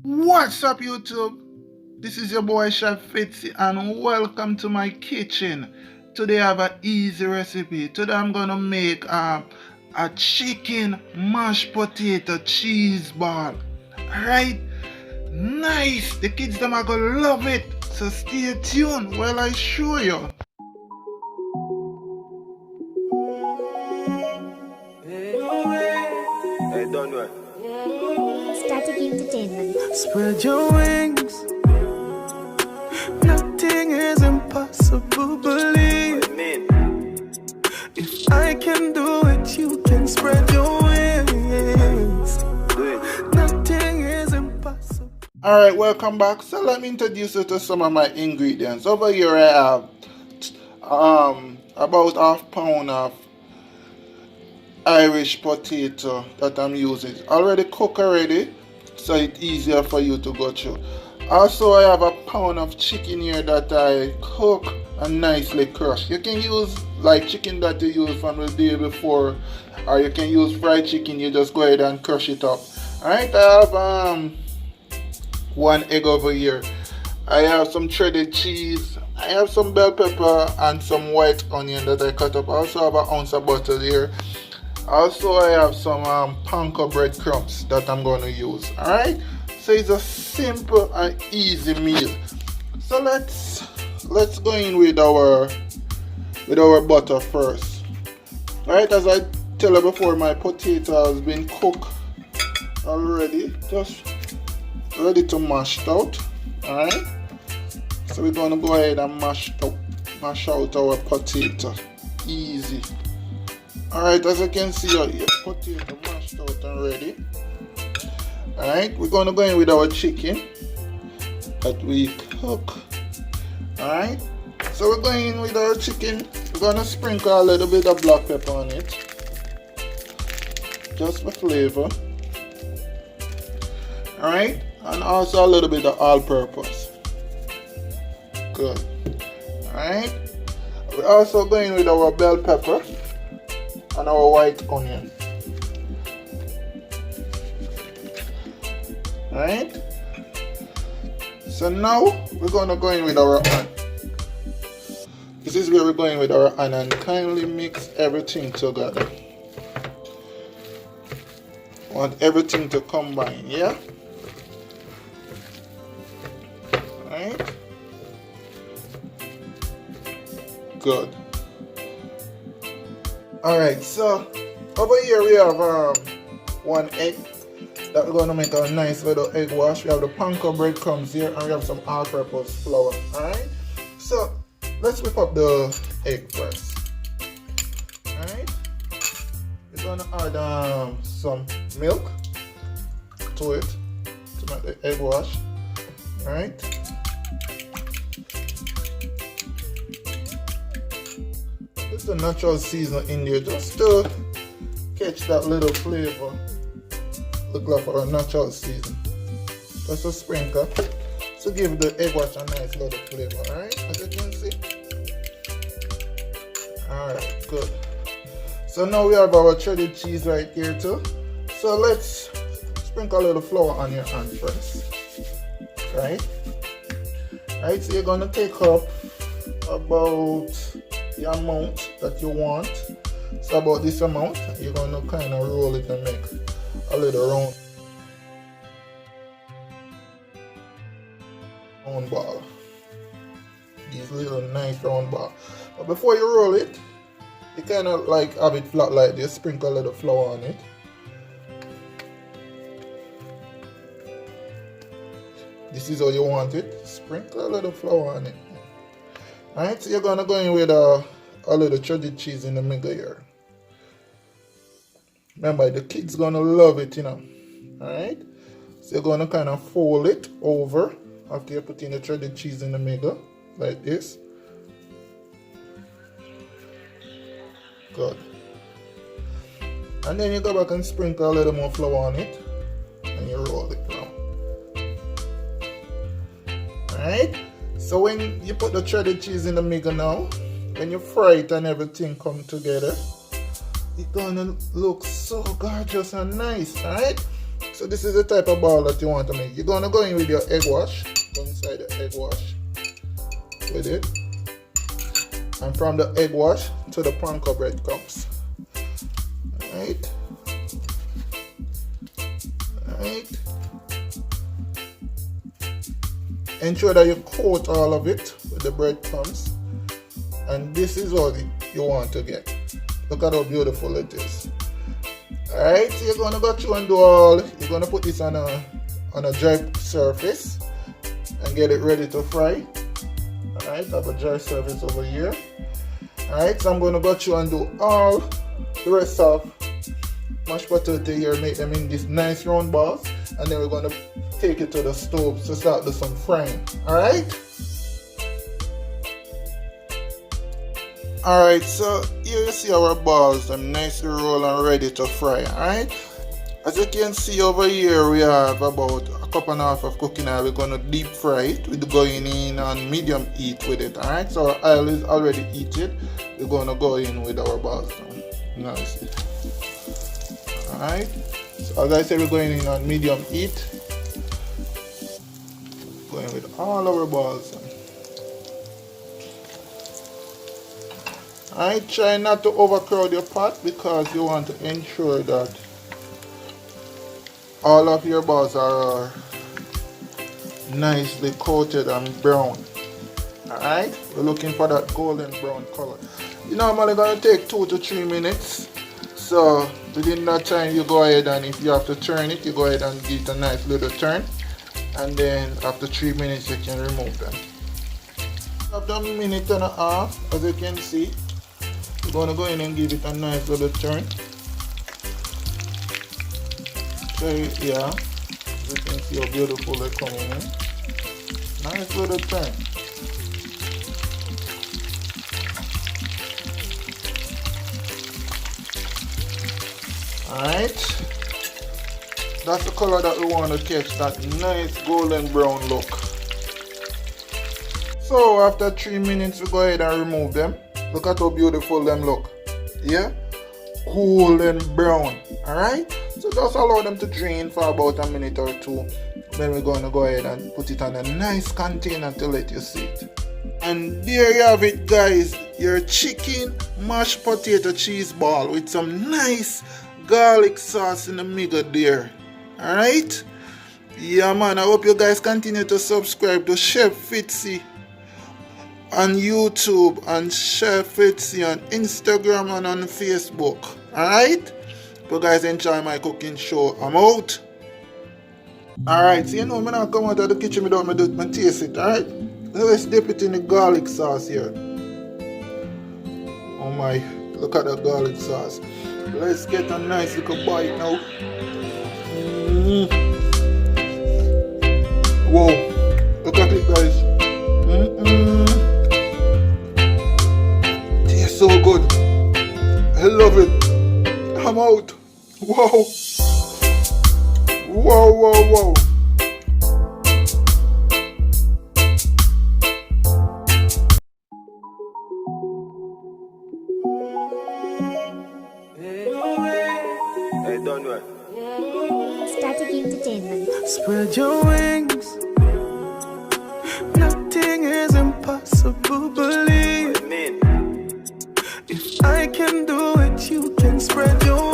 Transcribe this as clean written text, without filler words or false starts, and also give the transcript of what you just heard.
What's up, YouTube? This is your boy Chef Fitzy, and welcome to my kitchen. Today I have an easy recipe. Today I'm gonna make a chicken mashed potato cheese ball. Alright? Nice! The kids them are gonna love it. So stay tuned while I show you. Hey, don't do it. Static Entertainment. Spread your wings. Nothing is impossible. Believe What you mean? if I can do it, you can spread your wings. Do it. Nothing is impossible. Alright, welcome back. So let me introduce you to some of my ingredients. Over here I have about half pound of Irish potato that I'm using. Already cooked already, so it's easier for you to go through. Also, I have a pound of chicken here that I cook and nicely crush. You can use like chicken that you used from the day before, or you can use fried chicken. You just go ahead and crush it up. Alright, I have one egg over here. I have some shredded cheese. I have some bell pepper and some white onion that I cut up. I also have an ounce of butter here. Also, I have some panko breadcrumbs that I'm going to use. Alright, so it's a simple and easy meal. So let's go in with our butter first. Alright, as I tell you before, my potato has been cooked already, just ready to mash out. Alright, so we're going to go ahead and mash out our potato. Easy. Alright, as you can see, your potato mashed out and ready. Alright, we're going to go in with our chicken that we cook. Alright, so we're going in with our chicken. We're going to sprinkle a little bit of black pepper on it, just for flavor. Alright, and also a little bit of all-purpose. Good. Alright, we're also going with our bell pepper and our white onion. Alright, so now we're going to go in with our onion. This is where we're going with our onion. Kindly mix everything together. Want everything to combine, yeah? Alright, good. Alright, so over here we have one egg that we're going to make a nice little egg wash. We have the panko breadcrumbs here, and we have some all-purpose flour. Alright, so let's whip up the egg first. Alright, we're going to add some milk to it to make the egg wash. Alright, it's a natural season in there just to catch that little flavor. Look like for a natural season. Just a sprinkle to give the egg wash a nice little flavor. Alright, as you can see. Alright, good. So now we have our shredded cheese right here too. So let's sprinkle a little flour on your hand first. Right? Alright, so you're gonna take up about the amount that you want. So about this amount, you're gonna kind of roll it and make a little round ball. These little nice round ball. But before you roll it, you kind of like have it flat like this. Sprinkle a little flour on it. This is how you want it. Sprinkle a little flour on it. Alright, so you're gonna go in with a little shredded cheese in the middle here. Remember, the kids gonna love it, you know. Alright, so you're gonna kind of fold it over after you put in the shredded cheese in the middle, like this. Good. And then you go back and sprinkle a little more flour on it, and you roll it now. Alright. So when you put the shredded cheese in the middle now, when you fry it and everything come together, it's gonna look so gorgeous and nice, alright? So this is the type of ball that you want to make. You're gonna go in with your egg wash. Go inside the egg wash with it. And from the egg wash to the panko breadcrumbs. Alright. Alright. Ensure that you coat all of it with the breadcrumbs. And this is what you want to get. Look at how beautiful it is. Alright, so you're gonna go through and do all. You're gonna put this on a dry surface and get it ready to fry. Alright, I have a dry surface over here. Alright, so I'm gonna go through and do all the rest of mashed potato here, make them in these nice round balls, and then we're gonna take it to the stove to start do some frying. Alright? Alright, so here you see our balls, them nicely rolled and ready to fry. Alright? As you can see over here, we have about a cup and a half of cooking oil. We're gonna deep fry it. We're going in on medium heat with it. Alright, so our oil is already heated. We're gonna go in with our balls now. Nice. Alright, so as I said, we're going in on medium heat. Going with all our balls. Alright, try not to overcrowd your pot because you want to ensure that all of your balls are nicely coated and brown. Alright, we're looking for that golden brown color. You're normally going to take 2 to 3 minutes. So within that time, you go ahead and if you have to turn it, you go ahead and give it a nice little turn. And then after 3 minutes, you can remove them. After a minute and a half, as you can see, you're going to go in and give it a nice little turn. So yeah, as you can see how beautiful they're coming in. Nice little turn. Alright, that's the color that we want to catch, that nice golden brown look. So after 3 minutes, we go ahead and remove them. Look at how beautiful them look. Yeah, golden brown. Alright, so just allow them to drain for about a minute or 2. Then we're going to go ahead and put it on a nice container to let you see it. And there you have it, guys, your chicken mashed potato cheese ball with some nice garlic sauce in the middle there. Alright? Yeah man, I hope you guys continue to subscribe to Chef Fitzy on YouTube and Chef Fitzy on Instagram and on Facebook. Alright? You guys enjoy my cooking show. I'm out. Alright, so you know I'm not come out of the kitchen without me taste it, alright? Let's dip it in the garlic sauce here. Oh my, look at the garlic sauce. Let's get a nice little bite now. Whoa, look at it, guys. Tastes so good. I love it. I'm out. Whoa. Whoa, whoa, whoa. Hey, don't worry. Static Entertainment. Spread your wings. Nothing is impossible, believe. What you mean? If I can do it, you can spread your